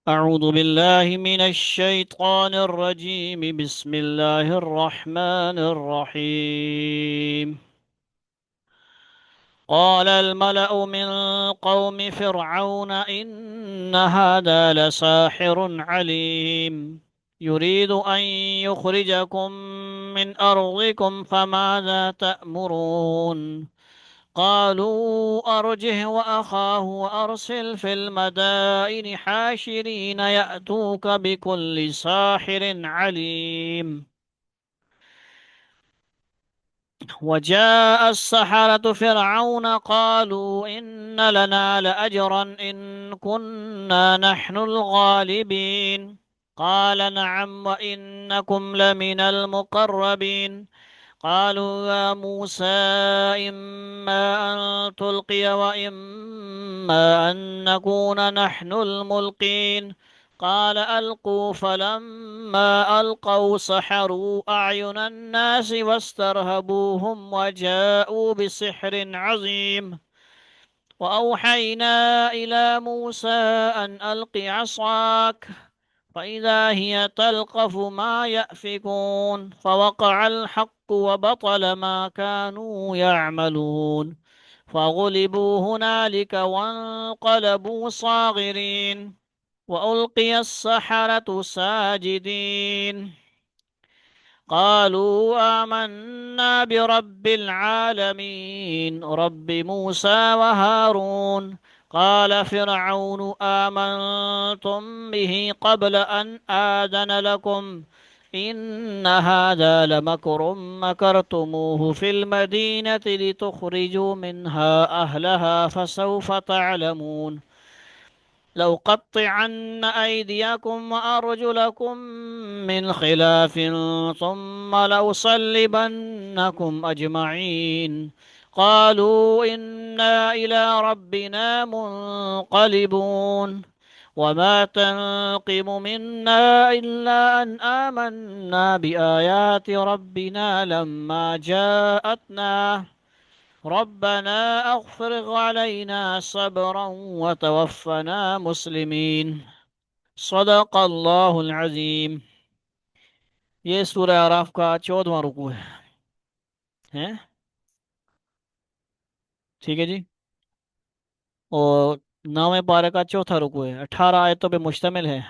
أعوذ بالله من الشيطان الرجيم. بسم الله الرحمن الرحيم. قال الملأ من قوم فرعون إن هذا لساحر عليم يريد أن يخرجكم من أرضكم فماذا تأمرون. قالوا أرجه وأخاه وأرسل في المدائن حاشرين يأتوك بكل ساحر عليم. وجاء السحرة فرعون قالوا إن لنا لأجرا إن كنا نحن الغالبين. قال نعم وإنكم لمن المقربين. قالوا يا موسى إما أن تلقي وإما أن نكون نحن الملقين. قال ألقوا فلما ألقوا سحروا أعين الناس واسترهبوهم وجاءوا بسحر عظيم. وأوحينا إلى موسى أن ألق عصاك فإذا هي تلقف ما يأفكون فوقع الحق وبطل ما كانوا يعملون فغلبوا هنالك وانقلبوا صاغرين وألقي السحرة ساجدين قالوا آمنا برب العالمين رب موسى وهارون. قال فرعون آمنتم به قبل أن آذن لكم إن هذا لمكر مكرتموه في المدينة لتخرجوا منها أهلها فسوف تعلمون. لأقطعن أيديكم وأرجلكم من خلاف ثم لأصلبنكم أجمعين. قالوا إنا إلى ربنا منقلبون. وما تنقم منا إلا أن آمنا بآيات ربنا لما جاءتنا ربنا أغفر علينا صبرا وتوفنا مسلمين. صدق اللہ العظیم. یہ سورہ اعراف کا 14واں رکوع ہے. ٹھیک ہے جی. اور 9ویں پارے کا چوتھا رکوع ہے. 18 آیتوں پہ مشتمل ہے.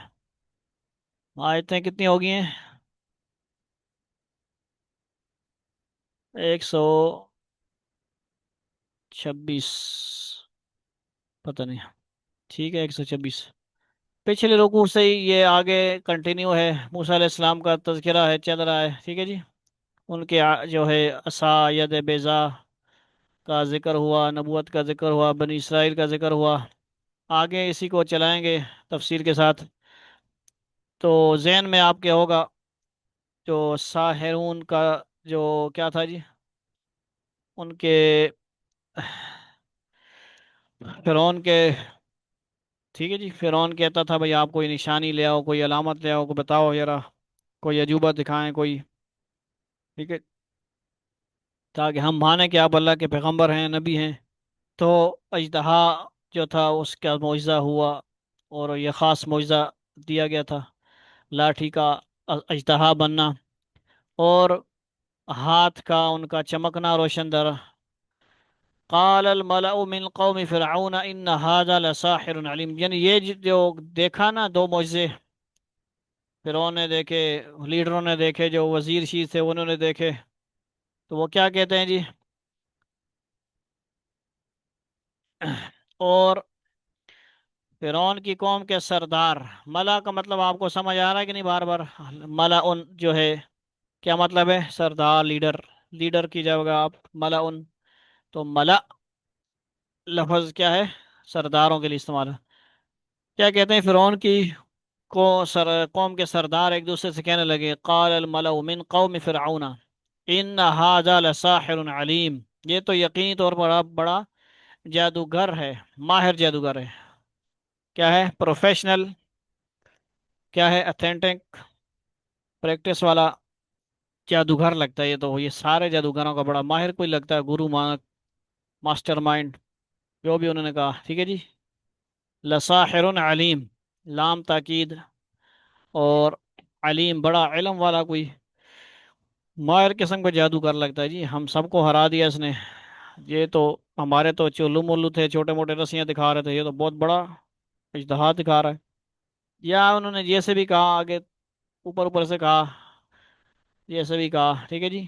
آیتیں کتنی ہوگی ہیں؟ 126. پتہ نہیں. ٹھیک ہے 126. پچھلے رکوع سے ہی یہ آگے کنٹینیو ہے. موسیٰ علیہ السلام کا تذکرہ ہے، چل رہا ہے. ٹھیک ہے جی. ان کے جو ہے عصا ید بیضا کا ذکر ہوا، نبوت کا ذکر ہوا، بنی اسرائیل کا ذکر ہوا. آگے اسی کو چلائیں گے تفصیل کے ساتھ. تو ذہن میں آپ کے ہوگا جو ساحرون کا جو کیا تھا جی، ان کے فرعون کے. ٹھیک ہے جی. فرعون کہتا تھا بھئی آپ کوئی نشانی لے آؤ، کوئی علامت لے آؤ، کوئی بتاؤ ذرا، کوئی عجوبہ دکھائیں کوئی. ٹھیک ہے، تاکہ ہم مانیں کہ آپ اللہ کے پیغمبر ہیں، نبی ہیں. تو اژدہا جو تھا اس کا معجزہ ہوا، اور یہ خاص معجزہ دیا گیا تھا، لاٹھی کا اژدہا بننا اور ہاتھ کا ان کا چمکنا روشن در. قال الملأ من قوم فرعون ان هذا لساحر علیم، یعنی یہ جو دیکھا نا دو معجزے، فرعون نے دیکھے، لیڈروں نے دیکھے، جو وزیر شیر تھے انہوں نے دیکھے. تو وہ کیا کہتے ہیں جی؟ اور فرعون کی قوم کے سردار، ملا کا مطلب آپ کو سمجھ آ رہا ہے کہ نہیں؟ بار بار ملا ان جو ہے کیا مطلب ہے؟ سردار، لیڈر. لیڈر کی جگہ آپ ملا ان، تو ملا لفظ کیا ہے؟ سرداروں کے لیے استعمال ہے. کیا کہتے ہیں؟ فرعون کی قوم کے سردار ایک دوسرے سے کہنے لگے قال الملأ من قوم فرعون ان هذا لساحر علیم، یہ تو یقینی طور پر بڑا جادوگر ہے، ماہر جادوگر ہے. کیا ہے؟ پروفیشنل. کیا ہے؟ اتھینٹک، پریکٹس والا جادوگر لگتا ہے. یہ سارے جادوگروں کا بڑا ماہر کوئی لگتا ہے، گرو ماسٹر مائنڈ جو بھی انہوں نے کہا. ٹھیک ہے جی. لساحر علیم، لام تاکید، اور علیم بڑا علم والا کوئی ماہر قسم کا جادو کر لگتا ہے جی، ہم سب کو ہرا دیا اس نے۔ یہ تو ہمارے تو چلو ملو تھے، چھوٹے موٹے رسیاں دکھا رہے تھے، یہ تو بہت بڑا اجتہاد دکھا رہا ہے۔ یا انہوں نے جیسے بھی کہا آگے، اوپر اوپر سے کہا، جیسے بھی کہا، ٹھیک ہے جی۔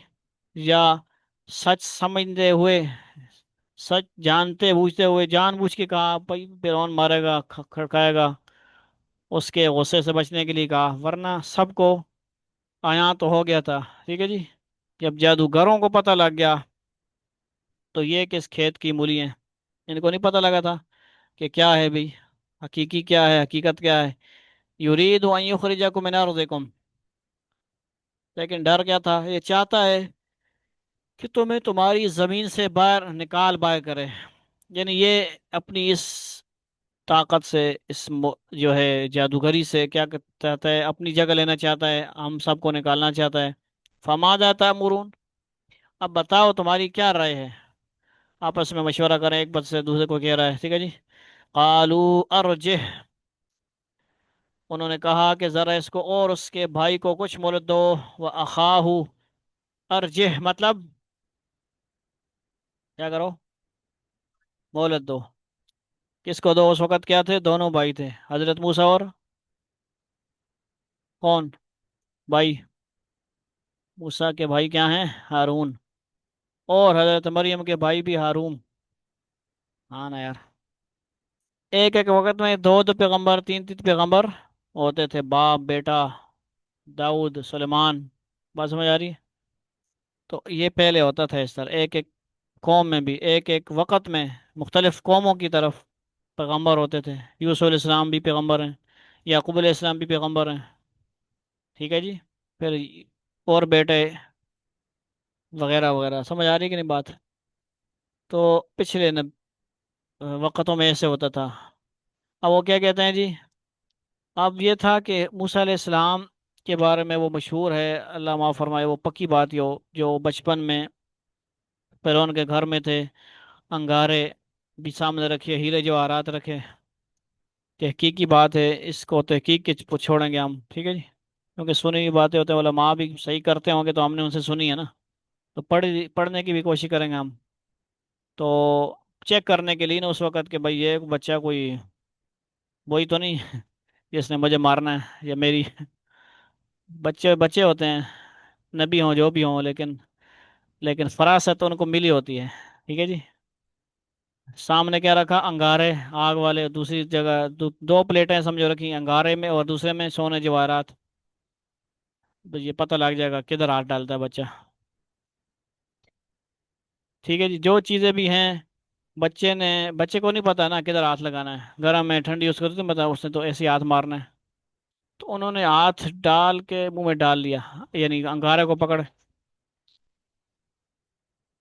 یا سچ سمجھتے ہوئے، سچ جانتے بوجھتے ہوئے جان بوجھ کے کہا بھائی فرعون مارے گا، کھڑکائے گا، اس کے غصے سے بچنے کے لیے کہا، ورنہ سب کو آیا تو ہو گیا تھا، ٹھیک ہے جی۔ جب جادوگروں کو پتہ لگ گیا تو یہ کس کھیت کی مولی ہیں، ان کو نہیں پتہ لگا تھا کہ کیا ہے بھائی، حقیقی کیا ہے، حقیقت کیا ہے۔ یرید ان یخرجکم من ارضکم، لیکن ڈر کیا تھا، یہ چاہتا ہے کہ تمہیں تمہاری زمین سے باہر نکال باہر کرے، یعنی یہ اپنی اس طاقت سے، جو ہے جادوگری سے کیا چاہتا ہے، اپنی جگہ لینا چاہتا ہے، ہم سب کو نکالنا چاہتا ہے۔ فماذا تأمرون، اب بتاؤ تمہاری کیا رائے ہے۔ آپس میں مشورہ کریں، ایک بات سے دوسرے کو کہہ رہا ہے، ٹھیک ہے جی۔ قالو ارجہ، انہوں نے کہا کہ ذرا اس کو اور اس کے بھائی کو کچھ مہلت دو، وہ اخاہ، ارجہ مطلب کیا کرو، مہلت دو۔ کس کو دو، اس وقت کیا تھے، دونوں بھائی تھے، حضرت موسیٰ اور کون بھائی، موسیٰ کے بھائی کیا ہیں، ہارون، اور حضرت مریم کے بھائی بھی ہارون۔ ہاں نا یار، ایک ایک وقت میں دو دو پیغمبر، تین تین پیغمبر ہوتے تھے، باپ بیٹا، داؤد، سلیمان، بات سمجھ آ رہی ہے؟ تو یہ پہلے ہوتا تھا اس طرح، ایک ایک قوم میں بھی ایک ایک وقت میں مختلف قوموں کی طرف پیغمبر ہوتے تھے۔ یوسف علیہ السلام بھی پیغمبر ہیں، یعقوب علیہ السلام بھی پیغمبر ہیں، ٹھیک ہے جی۔ پھر اور بیٹے وغیرہ وغیرہ، سمجھ آ رہی ہے کہ نہیں بات؟ تو پچھلے وقتوں میں ایسے ہوتا تھا۔ اب وہ کیا کہتے ہیں جی، اب یہ تھا کہ موسیٰ علیہ السلام کے بارے میں وہ مشہور ہے، اللہ معاف فرمائے، وہ پکی بات جو بچپن میں فرعون کے گھر میں تھے، انگارے بھی سامنے رکھے، ہیرے جواہرات رکھے، تحقیقی بات ہے، اس کو تحقیق کے چھوڑیں گے ہم، ٹھیک ہے جی، کیونکہ سنی ہوئی باتیں ہوتے ہیں، علماء بھی صحیح کرتے ہوں گے تو ہم نے ان سے سنی ہے نا، تو پڑھنے کی بھی کوشش کریں گے ہم، تو چیک کرنے کے لیے نا اس وقت کہ بھئی یہ بچہ کوئی وہی تو نہیں جس نے مجھے مارنا ہے، یا میری بچے بچے ہوتے ہیں، نبی ہوں جو بھی ہوں، لیکن فراست تو ان کو ملی ہوتی ہے، ٹھیک ہے جی۔ سامنے کیا رکھا، انگارے آگ والے، دوسری جگہ دو پلیٹیں سمجھو رکھی، انگارے میں اور دوسرے میں سونے جواہرات، تو یہ پتہ لگ جائے گا کدھر ہاتھ ڈالتا ہے بچہ، ٹھیک ہے جی۔ جو چیزیں بھی ہیں، بچے کو نہیں پتا نا کدھر ہاتھ لگانا ہے، گرم ہے ٹھنڈی، اس کو تو نہیں پتا، اس نے تو ایسے ہی ہاتھ مارنا ہے، تو انہوں نے ہاتھ ڈال کے منہ میں ڈال لیا، یعنی انگارے کو پکڑ،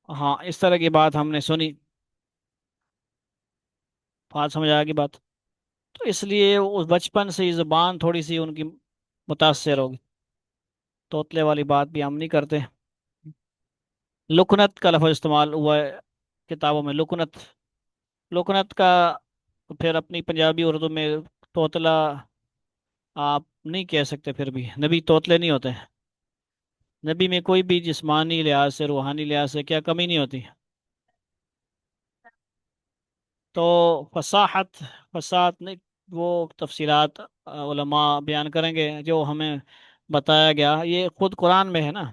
ہاں اس طرح کی بات ہم نے سنی، بات سمجھ آ گئی بات؟ تو اس لیے اس بچپن سے ہی زبان تھوڑی سی ان کی متاثر ہوگی، توتلے والی بات بھی ہم نہیں کرتے۔ لکنت کا لفظ استعمال ہوا ہے کتابوں میں، لکنت، لکنت کا پھر اپنی پنجابی اردو میں توتلا آپ نہیں کہہ سکتے، پھر بھی نبی توتلے نہیں ہوتے، نبی میں کوئی بھی جسمانی لحاظ سے، روحانی لحاظ سے کیا کمی نہیں ہوتی۔ تو فصاحت، فصاحت نہیں، وہ تفصیلات علماء بیان کریں گے، جو ہمیں بتایا گیا یہ خود قرآن میں ہے نا،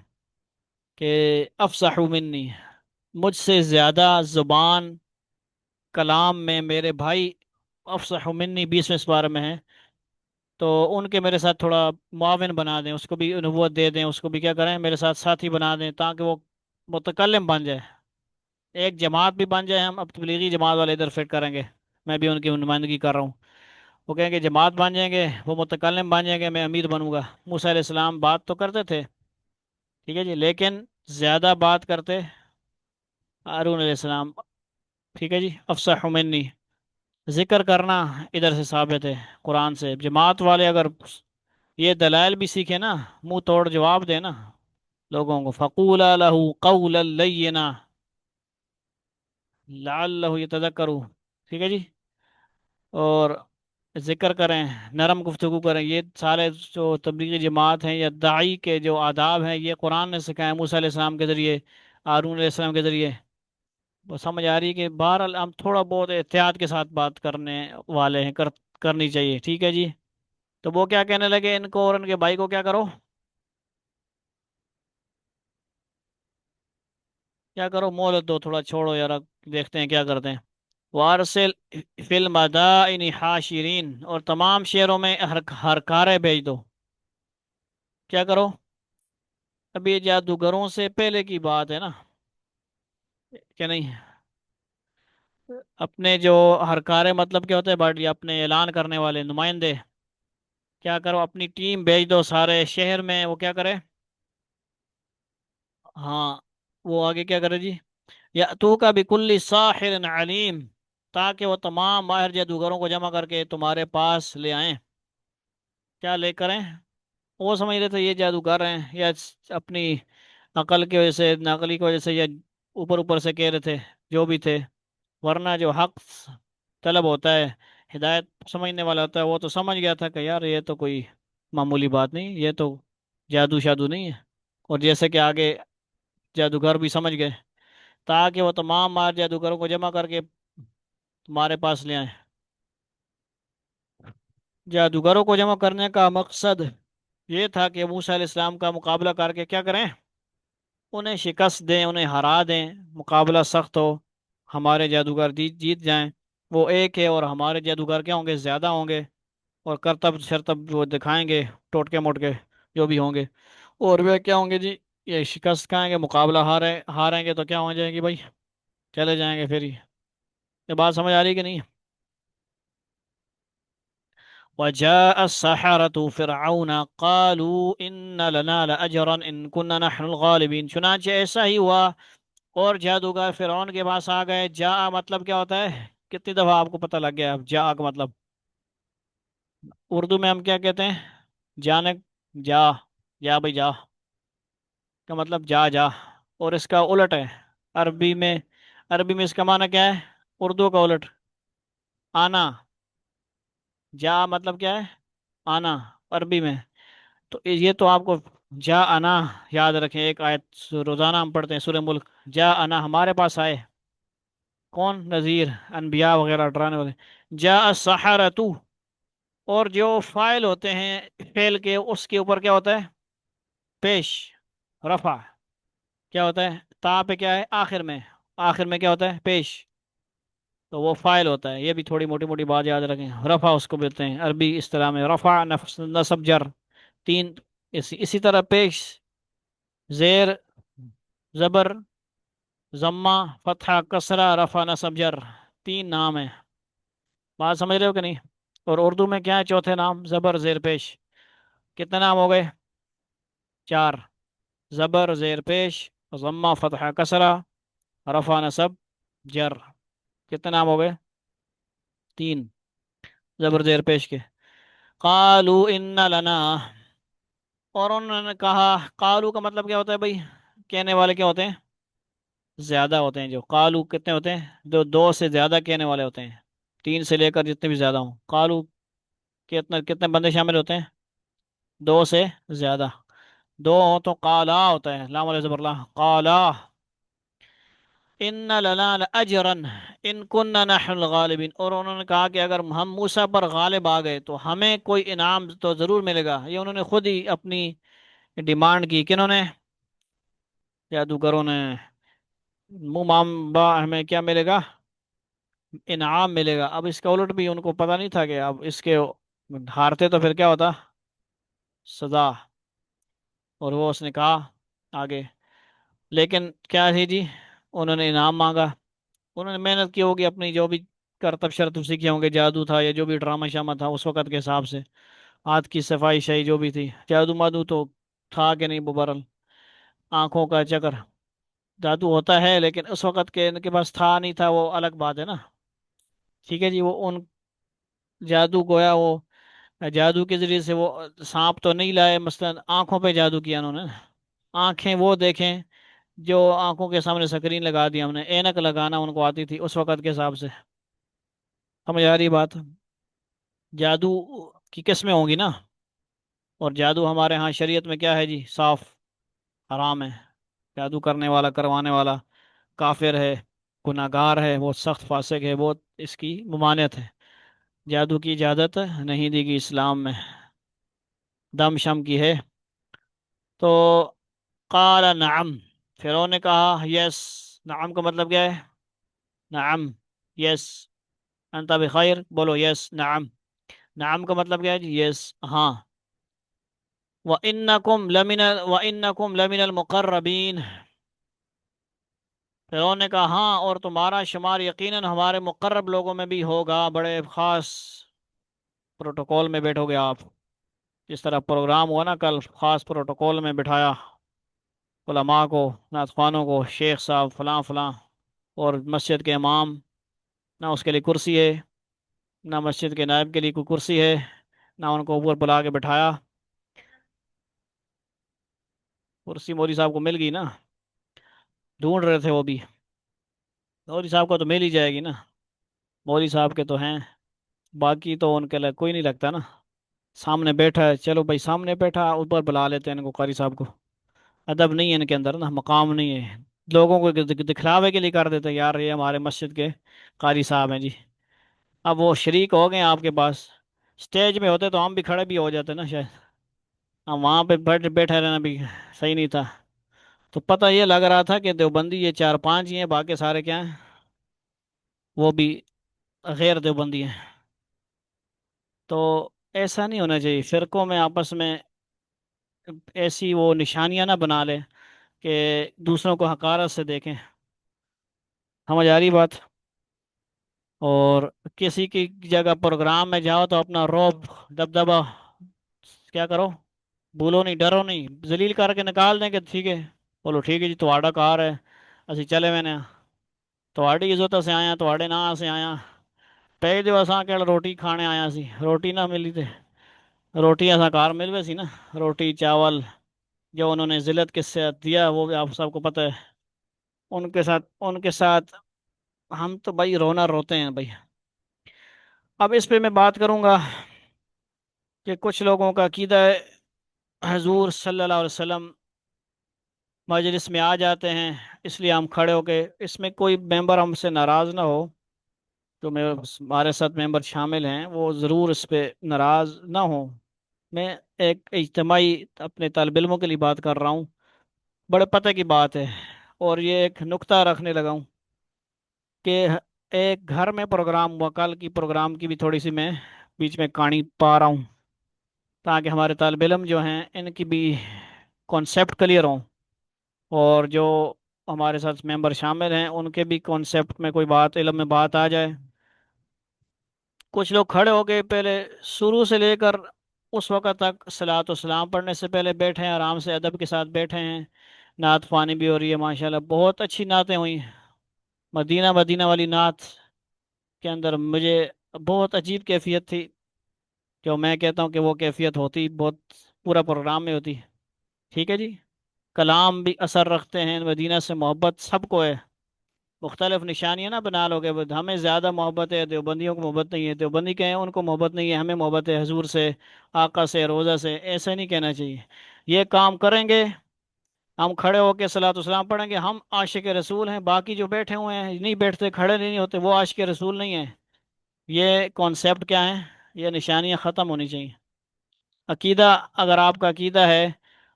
کہ افصح منی، مجھ سے زیادہ زبان کلام میں میرے بھائی افصح منی 20ویں سپارہ میں ہے، تو ان کے میرے ساتھ تھوڑا معاون بنا دیں، اس کو بھی نبوت دے دیں، اس کو بھی کیا کریں، میرے ساتھ ساتھی بنا دیں، تاکہ وہ متکلم بن جائے، ایک جماعت بھی بن جائے، ہم اب تبلیغی جماعت والے ادھر فٹ کریں گے، میں بھی ان کی نمائندگی کر رہا ہوں، وہ کہیں گے جماعت بن جائیں گے، وہ متکلم بن جائیں گے، میں امیر بنوں گا۔ موسیٰ علیہ السلام بات تو کرتے تھے، ٹھیک ہے جی، لیکن زیادہ بات کرتے ہارون علیہ السلام، ٹھیک ہے جی، افصح منی، ذکر کرنا ادھر سے ثابت ہے قرآن سے، جماعت والے اگر یہ دلائل بھی سیکھے نا، منہ توڑ جواب دے نا لوگوں کو، فقولا لہ قولا لینا لعلہ یتذکر، ٹھیک ہے جی، اور ذکر کریں، نرم گفتگو کریں، یہ سارے جو تبلیغی جماعت ہیں یا داعی کے جو آداب ہیں یہ قرآن نے سکھائے موسیٰ علیہ السلام کے ذریعے، ہارون علیہ السلام کے ذریعے. وہ سمجھ آ رہی ہے کہ بہرحال ہم تھوڑا بہت احتیاط کے ساتھ بات کرنے والے ہیں، کرنی چاہیے. ٹھیک ہے جی. تو وہ کیا کہنے لگے ان کو اور ان کے بھائی کو، کیا کرو، کیا کرو، مہلت دو تھوڑا، چھوڑو یار، دیکھتے ہیں کیا کرتے ہیں. وارسل فی المدائن حاشرین، اور تمام شہروں میں ہر کارے بھیج دو. کیا کرو، اب یہ جادوگروں سے پہلے کی بات ہے نا، کہ نہیں. اپنے جو ہر کارے مطلب کیا ہوتا ہے باڈی، اپنے اعلان کرنے والے نمائندے. کیا کرو، اپنی ٹیم بھیج دو سارے شہر میں. وہ کیا کرے، ہاں، وہ آگے کیا کرے جی، یا تو کا بکل ساحر علیم، تاکہ وہ تمام ماہر جادوگروں کو جمع کر کے تمہارے پاس لے آئیں. کیا لے کریں، وہ سمجھ رہے تھے یہ جادوگر ہیں، یا اپنی عقل کی وجہ سے، نقلی کی وجہ سے، یا اوپر اوپر سے کہہ رہے تھے، جو بھی تھے. ورنہ جو حق طلب ہوتا ہے، ہدایت سمجھنے والا ہوتا ہے، وہ تو سمجھ گیا تھا کہ یار یہ تو کوئی معمولی بات نہیں، یہ تو جادو شادو نہیں ہے. اور جیسے کہ آگے جادوگر بھی سمجھ گئے، تاکہ وہ تمام مار جادوگروں کو جمع کر کے تمہارے پاس لے آئیں. جادوگروں کو جمع کرنے کا مقصد یہ تھا کہ موسیٰ علیہ السلام کا مقابلہ کر کے کیا کریں، انہیں شکست دیں، انہیں ہرا دیں. مقابلہ سخت ہو، ہمارے جادوگر جیت جیت جائیں. وہ ایک ہے اور ہمارے جادوگر کیا ہوں گے، زیادہ ہوں گے، اور کرتب شرتب وہ دکھائیں گے، ٹوٹکے موٹکے جو بھی ہوں گے. اور وہ کیا ہوں گے جی، یہ شکست کھائیں گے، مقابلہ ہاریں گے تو کیا ہو جائے گی بھائی، چلے جائیں گے پھر ہی. یہ بات سمجھ آ رہی کہ نہیں؟ وجاء السحرة فرعون قالوا إن لنا لأجرا إن كنا نحن الغالبين. چنانچہ ایسا ہی ہوا، اور جادوگر فرعون کے پاس آ گئے. جا مطلب کیا ہوتا ہے، کتنی دفعہ آپ کو پتہ لگ گیا اب جا کا مطلب. اردو میں ہم کیا کہتے ہیں، جانے، جا، جا بھائی جا کا مطلب جا جا. اور اس کا الٹ ہے عربی میں، عربی میں اس کا معنی کیا ہے، اردو کا الٹ، آنا. جا مطلب کیا ہے، آنا عربی میں. تو یہ تو آپ کو جا آنا یاد رکھیں. ایک آیت روزانہ ہم پڑھتے ہیں سورہ ملک، جا آنا ہمارے پاس آئے. کون، نذیر، انبیاء وغیرہ ڈرانے والے. جا السحرۃ، اور جو فائل ہوتے ہیں فعل کے، اس کے اوپر کیا ہوتا ہے، پیش، رفع. کیا ہوتا ہے، تا پہ کیا ہے، آخر میں، آخر میں کیا ہوتا ہے، پیش. تو وہ فائل ہوتا ہے. یہ بھی تھوڑی موٹی موٹی بات یاد رکھیں. رفع اس کو بولتے ہیں عربی اصطلاح میں، رفع، نصب، جر، تین. اسی طرح پیش، زیر، زبر، ضمہ، فتحہ، کسرہ، رفع، نصب، جر، تین نام ہیں. بات سمجھ رہے ہو کہ نہیں؟ اور اردو میں کیا ہے چوتھے نام، زبر زیر پیش. کتنے نام ہو گئے، چار. زبر زیر پیش، ضمہ، فتحہ، کسرہ، رفع، نصب، جر. کتنے نام ہو گئے، تین، زبر زیر پیش کے. قالو ان لنا، اور انہوں نے کہا. قالو کا مطلب کیا ہوتا ہے بھائی، کہنے والے کیا ہوتے ہیں، زیادہ ہوتے ہیں. جو قالو کتنے ہوتے ہیں، دو سے زیادہ کہنے والے ہوتے ہیں، تین سے لے کر جتنے بھی زیادہ ہوں. قالو کتنے کتنے بندے شامل ہوتے ہیں، دو سے زیادہ. دو ہوں تو قالا ہوتا ہے، لام علیہ زبر اللہ، قالا. ان لنا لاجرا ان كنا نحن الغالبین، اور انہوں نے کہا کہ اگر ہم موسیٰ پر غالب آ گئے تو ہمیں کوئی انعام تو ضرور ملے گا. یہ انہوں نے خود ہی اپنی ڈیمانڈ کی. کنہوں نے، جادوگروں نے. ہمیں کیا ملے گا، انعام ملے گا. اب اس کا الٹ بھی ان کو پتا نہیں تھا کہ اب اس کے ہارتے تو پھر کیا ہوتا، سزا. اور وہ اس نے کہا آگے، لیکن کیا تھی جی، انہوں نے انعام مانگا. انہوں نے محنت کی ہوگی اپنی، جو بھی کرتب شرط سیکھے ہوں گے، جادو تھا یا جو بھی ڈرامہ شامہ تھا اس وقت کے حساب سے، ہاتھ کی صفائی شائی جو بھی تھی. جادو مادو تو تھا کہ نہیں، ببرل آنکھوں کا چکر. جادو ہوتا ہے لیکن اس وقت کے ان کے پاس تھا نہیں تھا، وہ الگ بات ہے نا. ٹھیک ہے جی. وہ ان جادو گویا وہ جادو کے ذریعے سے وہ سانپ تو نہیں لائے، مثلا آنکھوں پہ جادو کیا انہوں نے. آنکھیں وہ دیکھیں جو آنکھوں کے سامنے سکرین لگا دی ہم نے، اینک لگانا ان کو آتی تھی اس وقت کے حساب سے. سمجھ آ رہی بات؟ جادو کی قسمیں ہوں گی نا، اور جادو ہمارے ہاں شریعت میں کیا ہے جی؟ صاف حرام ہے۔ جادو کرنے والا، کروانے والا کافر ہے، گناہگار ہے، بہت سخت فاسق ہے، بہت اس کی ممانعت ہے۔ جادو کی اجازت نہیں دی گئی اسلام میں، دم شم کی ہے۔ تو قال نعم، فرعون نے کہا یس۔ نعم کا مطلب کیا ہے؟ نعم، یس۔ انت بخیر، بولو یس نعم۔ نعم کا مطلب کیا ہے جی؟ یس، ہاں۔ وَإِنَّكُمْ لَمِنَ الْمُقَرَّبِينَ، فرعون نے کہا ہاں، اور تمہارا شمار یقیناً ہمارے مقرب لوگوں میں بھی ہوگا، بڑے خاص پروٹوکول میں بیٹھو گے آپ۔ جس طرح پروگرام ہوا نا کل، خاص پروٹوکول میں بٹھایا علماء کو، نعت خوانوں کو، شیخ صاحب فلاں فلاں، اور مسجد کے امام، نہ اس کے لیے کرسی ہے، نہ مسجد کے نائب کے لیے کوئی کرسی ہے، نہ ان کو اوپر بلا کے بٹھایا۔ کرسی مودی صاحب کو مل گئی نا، ڈھونڈ رہے تھے وہ بھی، مودی صاحب کو تو مل ہی جائے گی نا، مودی صاحب کے تو ہیں، باقی تو ان کے لیے کوئی نہیں لگتا نا۔ سامنے بیٹھا ہے، چلو بھائی سامنے بیٹھا، اوپر بلا لیتے ہیں ان کو، قاری صاحب کو۔ ادب نہیں ہے ان کے اندر نا، مقام نہیں ہے، لوگوں کو دکھلاوے کے لیے کر دیتے ہیں، یار یہ ہمارے مسجد کے قاری صاحب ہیں جی۔ اب وہ شریک ہو گئے ہیں آپ کے پاس، اسٹیج میں ہوتے تو ہم بھی کھڑے بھی ہو جاتے نا شاید، ہم وہاں پہ بیٹھے رہنا بھی صحیح نہیں تھا۔ تو پتہ یہ لگ رہا تھا کہ دیوبندی یہ چار پانچ ہی ہیں، باقی سارے کیا ہیں؟ وہ بھی غیر دیوبندی ہیں۔ تو ایسا نہیں ہونا چاہیے، فرقوں میں آپس میں ایسی وہ نشانیاں نہ بنا لے کہ دوسروں کو حقارت سے دیکھیں۔ سمجھ آ رہی بات؟ اور کسی کی جگہ پروگرام میں جاؤ تو اپنا روب، دبدبا کیا کرو؟ بولو نہیں، ڈرو نہیں، ذلیل کر کے نکال دیں کہ ٹھیک ہے، بولو ٹھیک ہے جی تہاڈا کار ہے، اسی چلے میں نے تہاڈی عزت سے آیا، تہاڈے نا سے آیا، پہ جو اساں کہ روٹی کھانے آیا سی، روٹی نہ ملی تے روٹی اساں کار ملوے سی نا، روٹی چاول جو انہوں نے ذلت کے ساتھ دیا وہ بھی آپ سب کو پتہ ہے۔ ان کے ساتھ ہم تو بھائی رونا روتے ہیں بھائی۔ اب اس پہ میں بات کروں گا کہ کچھ لوگوں کا عقیدہ ہے حضور صلی اللہ علیہ وسلم مجلس میں آ جاتے ہیں، اس لیے ہم کھڑے ہو کے، اس میں کوئی ممبر ہم سے ناراض نہ ہو، جو ہمارے ساتھ ممبر شامل ہیں وہ ضرور اس پہ ناراض نہ ہوں۔ میں ایک اجتماعی اپنے طالب علموں کے لیے بات کر رہا ہوں، بڑے پتہ کی بات ہے، اور یہ ایک نقطہ رکھنے لگا ہوں کہ ایک گھر میں پروگرام ہوا، کل کی پروگرام کی بھی تھوڑی سی میں بیچ میں کہانی پا رہا ہوں، تاکہ ہمارے طالب علم جو ہیں ان کی بھی کانسیپٹ کلیئر ہوں، اور جو ہمارے ساتھ ممبر شامل ہیں ان کے بھی کانسیپٹ میں کوئی بات، علم میں بات آ جائے۔ کچھ لوگ کھڑے ہو گئے، پہلے شروع سے لے کر اس وقت تک صلاۃ و سلام پڑھنے سے پہلے بیٹھے ہیں، آرام سے ادب کے ساتھ بیٹھے ہیں، نعت خوانی بھی ہو رہی ہے، ماشاءاللہ بہت اچھی نعتیں ہوئی۔ مدینہ مدینہ والی نعت کے اندر مجھے بہت عجیب کیفیت تھی، جو میں کہتا ہوں کہ وہ کیفیت ہوتی بہت پورا پروگرام میں ہوتی۔ ٹھیک ہے جی، کلام بھی اثر رکھتے ہیں، مدینہ سے محبت سب کو ہے، مختلف نشانیاں نہ بنا لو کہ ہمیں زیادہ محبت ہے، دیوبندیوں کو محبت نہیں ہے، دیوبندی کہیں ان کو محبت نہیں ہے، ہمیں محبت ہے حضور سے، آقا سے، روزہ سے، ایسا نہیں کہنا چاہیے۔ یہ کام کریں گے، ہم کھڑے ہو کے صلاۃ والسلام پڑھیں گے، ہم عاشق رسول ہیں، باقی جو بیٹھے ہوئے ہیں نہیں بیٹھتے، کھڑے نہیں ہوتے، وہ عاشق رسول نہیں ہیں۔ یہ کانسیپٹ کیا ہے؟ یہ نشانیاں ختم ہونی چاہیے۔ عقیدہ، اگر آپ کا عقیدہ ہے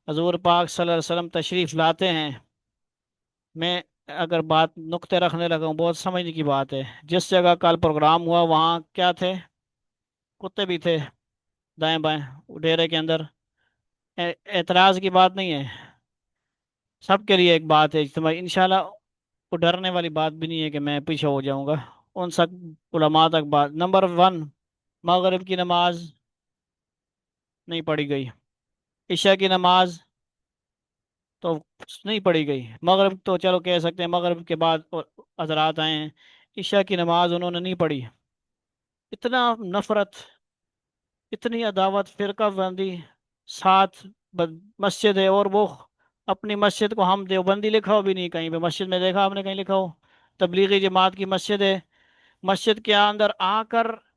حضور پاک صلی اللہ علیہ وسلم تشریف لاتے ہیں، میں اگر بات نقطے رکھنے لگا ہوں، بہت سمجھنے کی بات ہے۔ جس جگہ کل پروگرام ہوا وہاں کیا تھے؟ کتے بھی تھے دائیں بائیں ڈیرے کے اندر، اعتراض کی بات نہیں ہے، سب کے لیے ایک بات ہے اجتماعی انشاءاللہ، وہ ڈرنے والی بات بھی نہیں ہے کہ میں پیچھے ہو جاؤں گا، ان سب علماء تک بات۔ نمبر ون، مغرب کی نماز نہیں پڑھی گئی، عشاء کی نماز تو نہیں پڑھی گئی، مغرب تو چلو کہہ سکتے ہیں مغرب کے بعد حضرات آئے ہیں، عشاء کی نماز انہوں نے نہیں پڑھی۔ اتنا نفرت، اتنی عداوت، فرقہ بندی، ساتھ مسجد ہے، اور وہ اپنی مسجد کو ہم دیوبندی لکھا ہو بھی نہیں کہیں پہ، مسجد میں دیکھا آپ نے کہیں لکھا ہو؟ تبلیغی جماعت کی مسجد ہے، مسجد کے اندر آ کر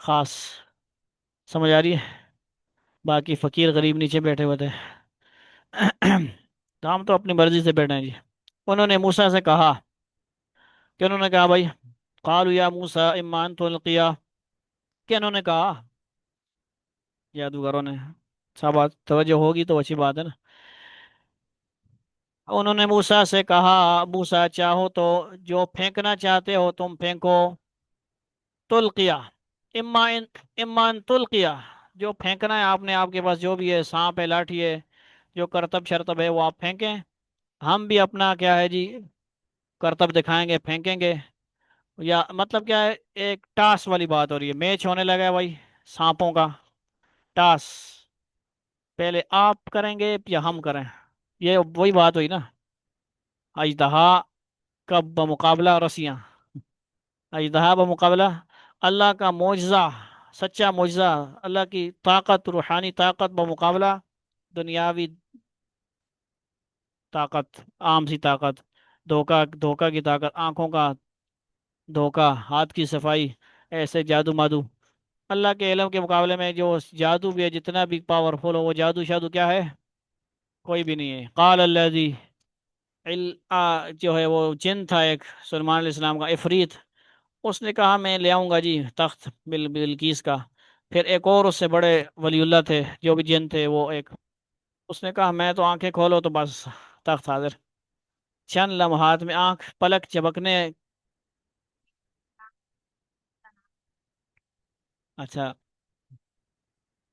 خاص، سمجھ آ رہی ہے؟ باقی فقیر غریب نیچے بیٹھے ہوئے تھے تو ہم تو اپنی مرضی سے بیٹھے ہیں جی۔ انہوں نے موسیٰ سے کہا کہ انہوں نے کہا بھائی، قالوا یا موسیٰ اما ان تلقیا، کہ انہوں نے کہا جادوگروں نے، اچھا بات توجہ ہوگی تو اچھی بات ہے نا۔ انہوں نے موسیٰ سے کہا، موسیٰ چاہو تو جو پھینکنا چاہتے ہو تم پھینکو، تلقیا، اما ان تلقیا، جو پھینکنا ہے آپ نے، آپ کے پاس جو بھی ہے، سانپ ہے، لاٹھی ہے، جو کرتب شرتب ہے وہ آپ پھینکیں، ہم بھی اپنا کیا ہے جی کرتب دکھائیں گے، پھینکیں گے۔ یا مطلب کیا ہے، ایک ٹاس والی بات ہو رہی ہے، میچ ہونے لگا ہے بھائی سانپوں کا، ٹاس، پہلے آپ کریں گے یا ہم کریں، یہ وہی بات ہوئی نا، اژدہا کا بمقابلہ رسیاں، اژدہا بمقابلہ اللہ کا معجزہ، سچا معجزہ، اللہ کی طاقت، روحانی طاقت بمقابلہ دنیاوی طاقت، عام سی طاقت، دھوکا، دھوکا کی طاقت، آنکھوں کا دھوکا، ہاتھ کی صفائی، ایسے جادو مادو، اللہ کے علم کے مقابلے میں جو جادو بھی ہے، جتنا بھی پاورفل ہو، وہ جادو شادو کیا ہے؟ کوئی بھی نہیں ہے۔ قال الذی جو ہے وہ جن تھا ایک، سلیمان علیہ السلام کا عفریت، اس نے کہا میں لے آؤں گا جی تخت بلقیس کا۔ پھر ایک اور اس سے بڑے ولی اللہ تھے جو بھی جن تھے، وہ ایک، اس نے کہا میں تو آنکھیں کھولو تو بس تخت حاضر، چند لمحات میں آنکھ پلک چبکنے۔ اچھا،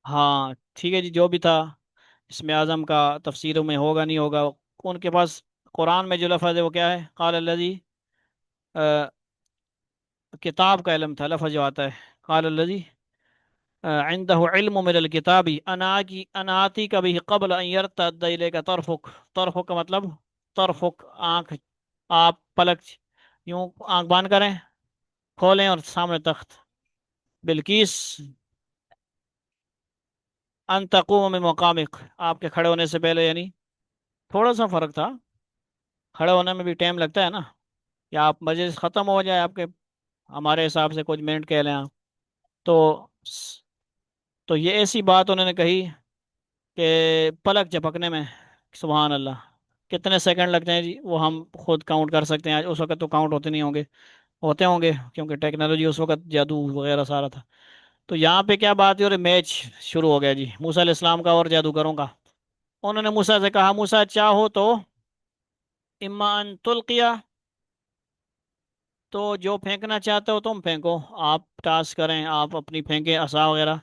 ہاں ٹھیک ہے جی، جو بھی تھا، اسم اعظم کا تفسیروں میں ہوگا نہیں ہوگا، ان کے پاس قرآن میں جو لفظ ہے وہ کیا ہے؟ قال الذی، کتاب کا علم تھا، لفظ جو آتا ہے قال الذی عنده علم من الکتاب انا آتی کا بھی قبل ان یرتد الیک طرفک، طرفک کا مطلب طرفک، آنکھ، آپ پلک یوں آنکھ بند کریں، کھولیں اور سامنے تخت بلقیس، ان تقوم من مقامک، آپ کے کھڑے ہونے سے پہلے، یعنی تھوڑا سا فرق تھا، کھڑے ہونے میں بھی ٹائم لگتا ہے نا، یا آپ مجلس ختم ہو جائے آپ کے، ہمارے حساب سے کچھ منٹ کہہ لیں آپ، تو تو یہ ایسی بات انہوں نے کہی کہ پلک جھپکنے میں، سبحان اللہ، کتنے سیکنڈ لگتے ہیں جی وہ ہم خود کاؤنٹ کر سکتے ہیں، اس وقت تو کاؤنٹ ہوتے نہیں ہوں گے، ہوتے ہوں گے کیونکہ ٹیکنالوجی اس وقت جادو وغیرہ سارا تھا۔ تو یہاں پہ کیا بات ہے، اور میچ شروع ہو گیا جی موسیٰ علیہ السلام کا اور جادوگروں کا۔ انہوں نے موسیٰ سے کہا، موسیٰ چاہو تو اما ان تلقیا، تو جو پھینکنا چاہتے ہو تم پھینکو، آپ ٹاس کریں، آپ اپنی پھینکیں عصا وغیرہ،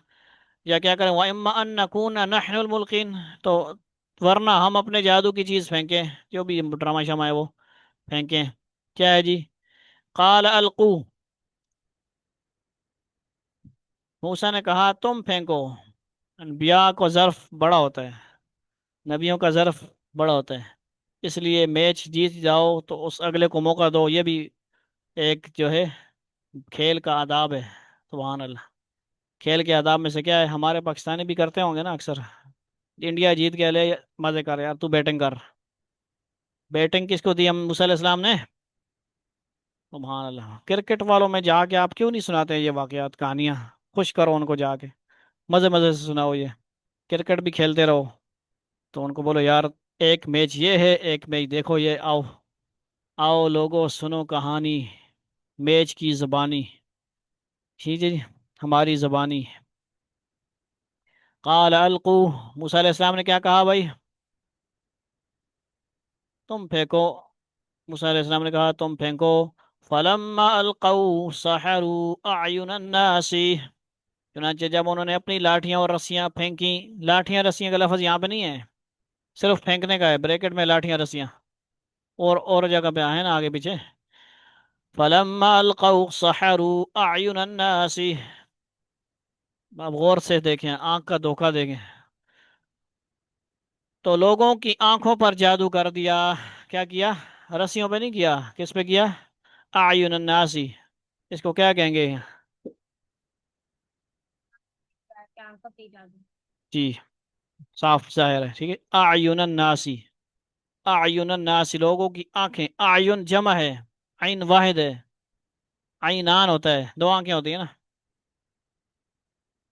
یا کیا کریں، وَإِمَّا أَن نَّكُونَ نَحْنُ الْمُلْقِينَ، تو ورنہ ہم اپنے جادو کی چیز پھینکیں، جو بھی ڈرامہ شمع ہے وہ پھینکیں، کیا ہے جی؟ قال القو، موسیٰ نے کہا تم پھینکو، انبیاء کو ظرف بڑا ہوتا ہے، نبیوں کا ظرف بڑا ہوتا ہے، اس لیے میچ جیت جاؤ تو اس اگلے کو موقع دو، یہ بھی ایک جو ہے کھیل کا آداب ہے، سبحان اللہ۔ کھیل کے آداب میں سے کیا ہے، ہمارے پاکستانی بھی کرتے ہوں گے نا اکثر، انڈیا جیت گیا، لے مزے کر یار، تو بیٹنگ کر، بیٹنگ کس کو دی ہم موسیٰ علیہ السلام نے؟ سبحان اللہ۔ کرکٹ والوں میں جا کے آپ کیوں نہیں سناتے ہیں یہ واقعات، کہانیاں، خوش کرو ان کو جا کے، مزے مزے سے سناؤ، یہ کرکٹ بھی کھیلتے رہو، تو ان کو بولو یار ایک میچ یہ ہے، ایک میچ دیکھو یہ، آؤ آؤ لوگو سنو کہانی، میچ کی زبانی، ٹھیک ہے جی، ہماری زبانی۔ قال القو، موسیٰ علیہ السلام نے کیا کہا بھائی؟ تم پھینکو، موسیٰ علیہ السلام نے کہا تم پھینکو، فلما القوا سحروا اعین الناس، چنانچہ جب انہوں نے اپنی لاٹھیاں اور رسیاں پھینکی، لاٹھیاں رسیاں کا لفظ یہاں پہ نہیں ہے، صرف پھینکنے کا ہے، بریکٹ میں لاٹھیاں رسیاں، اور جگہ پہ ہے نا آگے پیچھے، فلما القوا سحروا اعین الناس، اب غور سے دیکھیں، آنکھ کا دھوکہ دیکھیں، تو لوگوں کی آنکھوں پر جادو کر دیا، کیا کیا؟ رسیوں پہ نہیں کیا، کس پہ کیا؟ اعین الناس، اس کو کیا کہیں گے؟ جی، صاف ظاہر ہے، ٹھیک ہے، اعین الناس، اعین الناس، لوگوں کی آنکھیں، اعین جمع ہے، عین واحد ہے، عینان ہوتا ہے، دو آنکھیں ہوتی ہیں نا،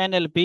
NLP,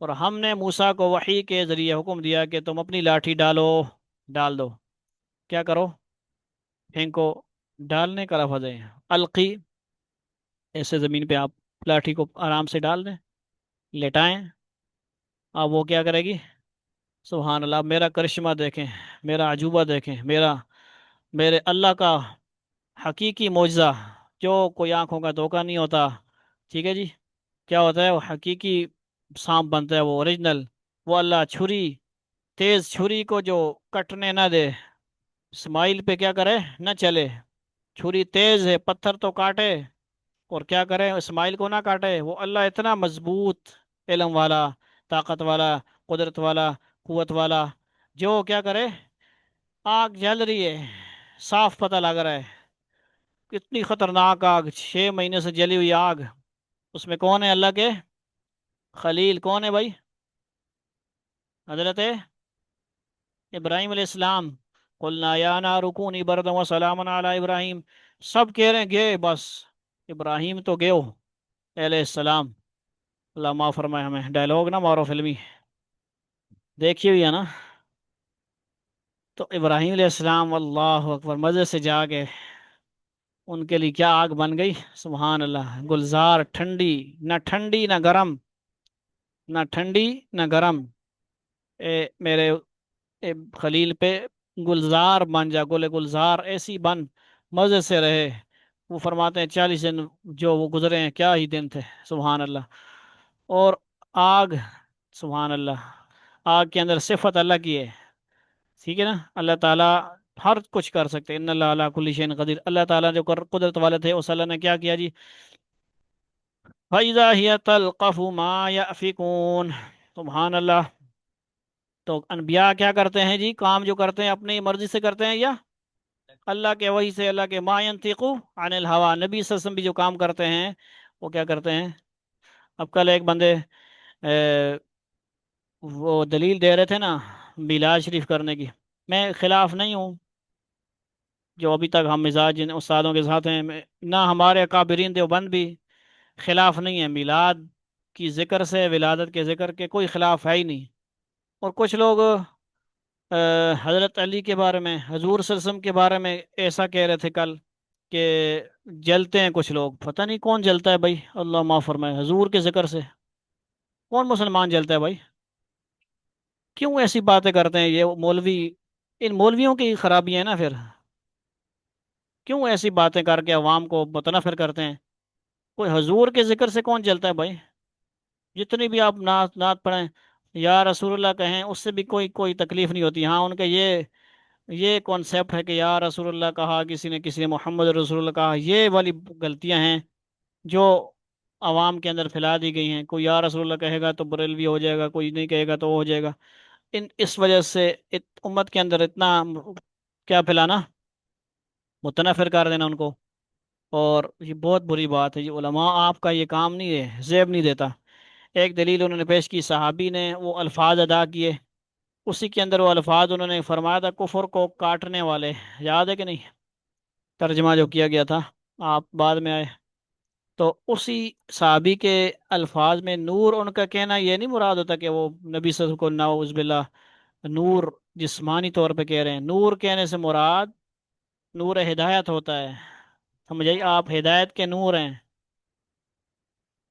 اور ہم نے موسیٰ کو وحی کے ذریعے حکم دیا کہ تم اپنی لاٹھی ڈالو، ڈال دو، کیا کرو، پھینکو، ڈالنے کا لفظ ہے القی، ایسے زمین پہ آپ لاٹھی کو آرام سے ڈال دیں، لٹائیں، اب وہ کیا کرے گی؟ سبحان اللہ، میرا کرشمہ دیکھیں، میرا عجوبہ دیکھیں، میرے اللہ کا حقیقی معجزہ، جو کوئی آنکھوں کا دھوکہ نہیں ہوتا، ٹھیک ہے جی، کیا ہوتا ہے وہ حقیقی سانپ بنتا ہے، وہ اوریجنل، وہ اللہ چھری، تیز چھری کو جو کٹنے نہ دے، اسماعیل پہ کیا کرے، نہ چلے، چھری تیز ہے، پتھر تو کاٹے، اور کیا کرے، اسماعیل کو نہ کاٹے، وہ اللہ اتنا مضبوط، علم والا، طاقت والا، قدرت والا، قوت والا، جو کیا کرے، آگ جل رہی ہے، صاف پتہ لگ رہا ہے، کتنی خطرناک آگ، 6 مہینے سے جلی ہوئی آگ، اس میں کون ہے اللہ کے خلیل، کون ہے بھائی؟ حضرت ابراہیم علیہ السلام، قلنا یا نار کونی بردا و سلام علی ابراہیم، سب کہہ رہے ہیں گئے، بس ابراہیم تو گئے ہو علیہ السلام، اللہ معاف فرمائے ہمیں، ڈائلاگ نا مارو فلمی، دیکھی ہوئی ہے نا؟ تو ابراہیم علیہ السلام اللہ اکبر مزے سے جا کے ان کے لیے کیا آگ بن گئی، سبحان اللہ، گلزار، ٹھنڈی، نہ ٹھنڈی نہ گرم، نہ ٹھنڈی نہ گرم، میرے خلیل پہ گلزار بن جا، گل گلزار ایسی بن، مزے سے رہے، وہ فرماتے ہیں 40 دن جو وہ گزرے ہیں کیا ہی دن تھے، سبحان اللہ، اور آگ، سبحان اللہ، آگ کے اندر صفت اللہ کی ہے، ٹھیک ہے نا، اللہ تعالیٰ ہر کچھ کر سکتے، ان اللہ علی کل شیء قدیر، اللہ تعالیٰ جو قدرت والے تھے اس اللہ نے کیا کیا جی، فَإِذَا هِيَ تَلْقَفُ مَا يَأْفِكُونَ، سبحان اللہ، تو انبیاء کیا کرتے ہیں جی، کام جو کرتے ہیں اپنی مرضی سے کرتے ہیں یا اللہ کے وحی سے، اللہ کے ما ينطق عن الہوا، نبی صلی اللہ علیہ وسلم بھی جو کام کرتے ہیں وہ کیا کرتے ہیں؟ اب کل ایک بندے وہ دلیل دے رہے تھے نا میلاد شریف کرنے کی، میں خلاف نہیں ہوں، جو ابھی تک ہم مزاج جن استادوں کے ساتھ ہیں، نہ ہمارے اکابرین دیوبند بھی خلاف نہیں ہے، میلاد کی ذکر سے، ولادت کے ذکر کے کوئی خلاف ہے ہی نہیں، اور کچھ لوگ حضرت علی کے بارے میں، حضور صلی اللہ علیہ وسلم کے بارے میں ایسا کہہ رہے تھے کل کہ جلتے ہیں کچھ لوگ، پتہ نہیں کون جلتا ہے بھائی، اللہ معاف فرمائے، حضور کے ذکر سے کون مسلمان جلتا ہے بھائی؟ کیوں ایسی باتیں کرتے ہیں یہ مولوی؟ ان مولویوں کی خرابی ہے نا پھر، کیوں ایسی باتیں کر کے عوام کو متنفر کرتے ہیں؟ کوئی حضور کے ذکر سے کون جلتا ہے بھائی؟ جتنی بھی آپ نعت نعت پڑھیں، یا رسول اللہ کہیں، اس سے بھی کوئی تکلیف نہیں ہوتی، ہاں ان کا یہ کانسیپٹ ہے کہ یا رسول اللہ کہا، کسی نے محمد رسول اللہ کہا، یہ والی غلطیاں ہیں جو عوام کے اندر پھیلا دی گئی ہیں، کوئی یا رسول اللہ کہے گا تو بریلوی ہو جائے گا، کوئی نہیں کہے گا تو وہ ہو جائے گا، اس وجہ سے امت کے اندر اتنا کیا پھیلانا، متنفر کر دینا ان کو، اور یہ بہت بری بات ہے، یہ علماء آپ کا یہ کام نہیں ہے، زیب نہیں دیتا، ایک دلیل انہوں نے پیش کی، صحابی نے وہ الفاظ ادا کیے، اسی کے اندر وہ الفاظ انہوں نے فرمایا تھا کفر کو کاٹنے والے، یاد ہے کہ نہیں؟ ترجمہ جو کیا گیا تھا، آپ بعد میں آئے، تو اسی صحابی کے الفاظ میں نور، ان کا کہنا یہ نہیں مراد ہوتا کہ وہ نبی صلی اللہ علیہ وسلم کو نعوذ باللہ نور جسمانی طور پہ کہہ رہے ہیں، نور کہنے سے مراد نور ہدایت ہوتا ہے، سمجھائیے، آپ ہدایت کے نور ہیں،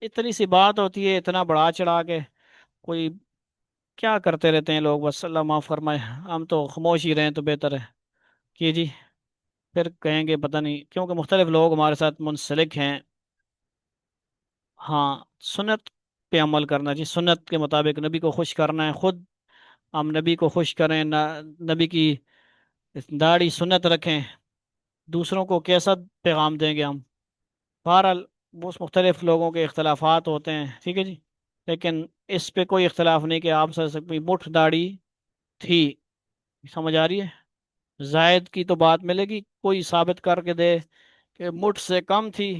اتنی سی بات ہوتی ہے، اتنا بڑا چڑھا کے کوئی کیا کرتے رہتے ہیں لوگ، بس اللہ معاف فرمائے، ہم تو خاموش ہی رہیں تو بہتر ہے کہ جی، پھر کہیں گے پتہ نہیں، کیونکہ مختلف لوگ ہمارے ساتھ منسلک ہیں، ہاں، سنت پہ عمل کرنا جی، سنت کے مطابق نبی کو خوش کرنا ہے، خود ہم نبی کو خوش کریں، نبی کی داڑھی سنت رکھیں، دوسروں کو کیسا پیغام دیں گے ہم؟ بہرحال بہت مختلف لوگوں کے اختلافات ہوتے ہیں، ٹھیک ہے جی، لیکن اس پہ کوئی اختلاف نہیں کہ آپ سے کوئی مٹھ داڑھی تھی، سمجھ آ رہی ہے؟ زائد کی تو بات ملے گی، کوئی ثابت کر کے دے کہ مٹھ سے کم تھی،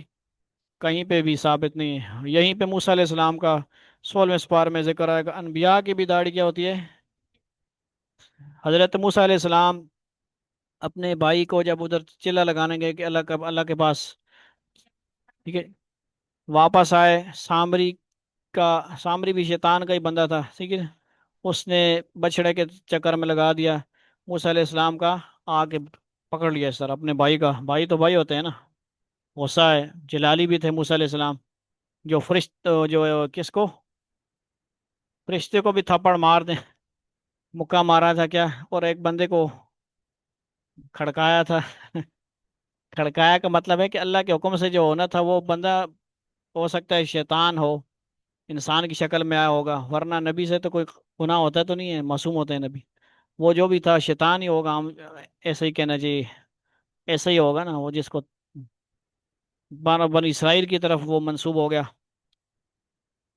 کہیں پہ بھی ثابت نہیں ہے، یہیں پہ موسیٰ علیہ السلام کا 16ویں سپارہ میں ذکر آئے گا، انبیاء کی بھی داڑھی کیا ہوتی ہے، حضرت موسیٰ علیہ السلام اپنے بھائی کو جب ادھر چلا لگانے گئے کہ اللہ کے پاس، ٹھیک ہے، واپس آئے، سامری سامری بھی شیطان کا ہی بندہ تھا، ٹھیک ہے، اس نے بچڑے کے چکر میں لگا دیا موسیٰ علیہ السلام کا، آ کے پکڑ لیا سر اپنے بھائی کا، بھائی تو بھائی ہوتے ہیں نا، غصہ ہے، جلالی بھی تھے موسیٰ علیہ السلام، جو جو کس کو، فرشتے کو بھی تھپڑ مار دیں، مکہ مارا تھا کیا، اور ایک بندے کو کھڑکایا تھا کھڑکایا کا مطلب ہے کہ اللہ کے حکم سے جو ہونا تھا وہ بندہ ہو سکتا ہے شیطان ہو، انسان کی شکل میں آیا ہوگا، ورنہ نبی سے تو کوئی گناہ ہوتا تو نہیں ہے، معصوم ہوتے ہیں نبی، وہ جو بھی تھا شیطان ہی ہوگا، ہم ایسے ہی کہنا چاہیے، ایسے ہی ہوگا نا، وہ جس کو بن اسرائیل کی طرف وہ منسوب ہو گیا۔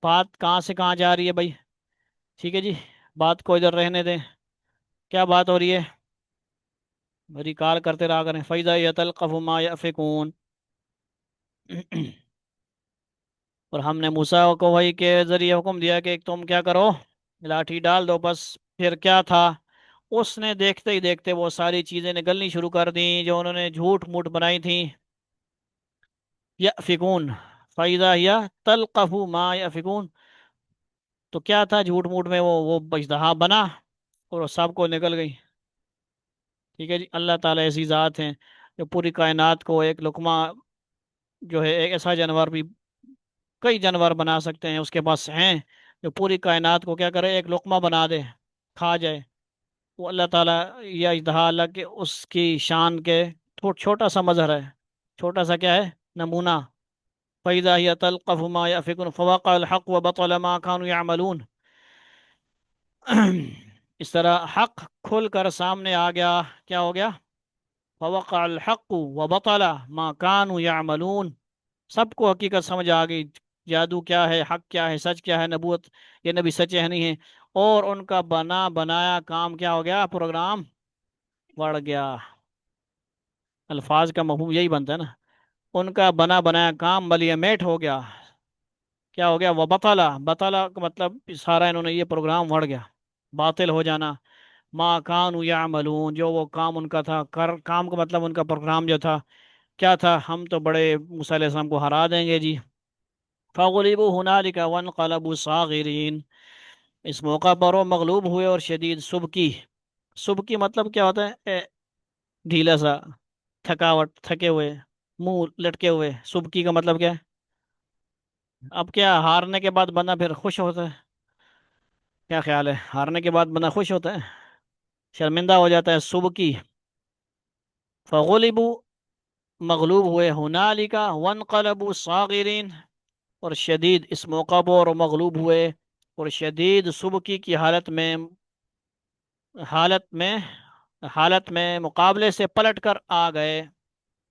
بات کہاں سے کہاں جا رہی ہے بھائی؟ ٹھیک ہے جی، بات کو ادھر رہنے دیں، کیا بات ہو رہی ہے؟ ریکال کرتے رہا کریں، فَإِذَا يَتَلْقَفُ مَا يَأْفِكُونَ اور ہم نے موسیٰ کو وحی کے ذریعے حکم دیا کہ تم کیا کرو، لاٹھی ڈال دو، بس پھر کیا تھا، اس نے دیکھتے ہی دیکھتے وہ ساری چیزیں نگلنی شروع کر دیں جو انہوں نے جھوٹ موٹ بنائی تھیں، یأفکون، فَإِذَا هِيَ تَلْقَفُ مَا يَأْفِكُونَ، تو کیا تھا جھوٹ موٹ میں، وہ اژدہا بنا اور وہ سب کو نکل گئی، ٹھیک ہے جی، اللہ تعالیٰ ایسی ذات ہیں جو پوری کائنات کو ایک لقمہ، جو ہے ایک ایسا جانور بھی، کئی جانور بنا سکتے ہیں اس کے پاس ہیں، جو پوری کائنات کو کیا کرے، ایک لقمہ بنا دے، کھا جائے، وہ اللہ تعالیٰ، یا اژدہا اللہ کے اس کی شان کے چھوٹا سا مظہر ہے، چھوٹا سا کیا ہے، نمونہ، فَإِذَا هِيَ تَلْقَفُ مَا يَأْفِكُونَ فَوَقَعَ الْحَقُّ وَبَطَلَ مَا كَانُوا يَعْمَلُونَ اس طرح حق کھل کر سامنے آ گیا، کیا ہو گیا، فوقع الحق وبطل ما كانوا يعملون، سب کو حقیقت سمجھ آ گئی، جادو کیا ہے، حق کیا ہے، سچ کیا ہے، نبوت، یہ نبی سچے ہیں نہیں ہیں، اور ان کا بنا بنایا کام کیا ہو گیا، پروگرام بڑھ گیا، الفاظ کا مفہوم یہی بنتا ہے نا، ان کا بنا بنایا کام ملیے میٹ ہو گیا، کیا ہو گیا، وہ بطلا، بطلا کا مطلب سارا انہوں نے یہ پروگرام بڑھ گیا، باطل ہو جانا، ما کانوا یعملون، جو وہ کام ان کا تھا، کام کا مطلب ان کا پروگرام جو تھا، کیا تھا، ہم تو بڑے موسیٰ علیہ السلام کو ہرا دیں گے جی، فغلبوا هنالك وانقلبوا صاغرین، اس موقع پر وہ مغلوب ہوئے اور شدید سبکی، سبکی مطلب کیا ہوتا ہے، ڈھیلا سا، تھکاوٹ، تھکے ہوئے، منہ لٹکے ہوئے، سبکی کا مطلب کیا ہے، اب کیا ہارنے کے بعد بندہ پھر خوش ہوتا ہے، کیا خیال ہے، ہارنے کے بعد بندہ خوش ہوتا ہے، شرمندہ ہو جاتا ہے، سبکی، فغلبوا، مغلوب ہوئے، ہنالکا وانقلبوا صاغرین، اور شدید اس موقع پر مغلوب ہوئے اور شدید سبکی کی حالت میں حالت میں مقابلے سے پلٹ کر آ گئے،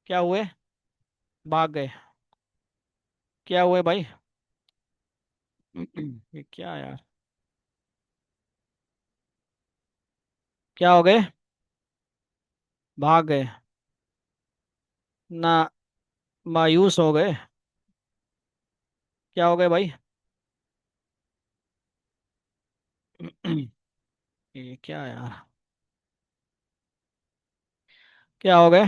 کیا ہوئے، بھاگ گئے، کیا ہوئے بھائی یہ کیا یار، کیا ہو گئے، بھاگ گئے، نہ، مایوس ہو گئے، کیا ہو گئے بھائی یہ کیا یار، کیا ہو گئے،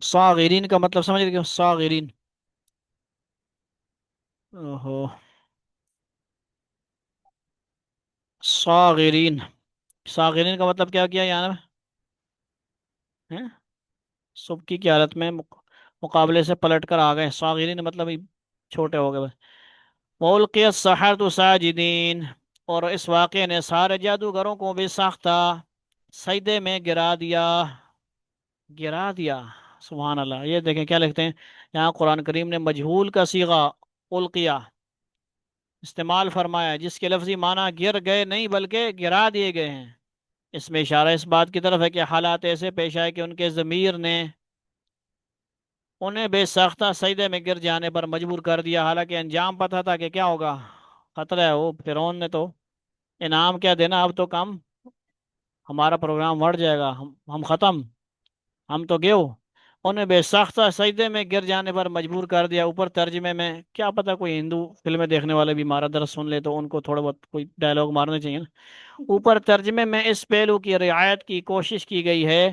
صاغرین کا مطلب سمجھ رہے، صاغرین، اوہو، صاغرین، صاغرین کا مطلب کیا کیا یہاں ہے، سبکی کی حالت میں مقابلے سے پلٹ کر آ گئے، صاغرین مطلب ہی چھوٹے ہو گئے بس، وَأُلْقِيَ السَّحَرَةُ ساجدین، اور اس واقعے نے سارے جادوگروں کو بھی ساختہ سجدے میں گرا دیا، گرا دیا، سبحان اللہ، یہ دیکھیں کیا لکھتے ہیں یہاں قرآن کریم نے، مجہول کا صیغہ القیہ استعمال فرمایا ہے، جس کے لفظی معنی گر گئے نہیں بلکہ گرا دیے گئے ہیں، اس میں اشارہ اس بات کی طرف ہے کہ حالات ایسے پیش آئے کہ ان کے ضمیر نے انہیں بے ساختہ سجدے میں گر جانے پر مجبور کر دیا، حالانکہ انجام پتہ تھا کہ کیا ہوگا، خطرہ ہے، وہ فرعون نے تو انعام کیا دینا، اب تو کم، ہمارا پروگرام بڑھ جائے گا، ہم ختم، ہم تو گئے، انہیں بے ساختہ سجدے میں گر جانے پر مجبور کر دیا، اوپر ترجمے میں کیا پتہ کوئی ہندو فلمیں دیکھنے والے بھی ہمارا درس سن لے تو ان کو تھوڑا بہت کوئی ڈائلاگ مارنے چاہیے نا، اوپر ترجمے میں اس پہلو کی رعایت کی کوشش کی گئی ہے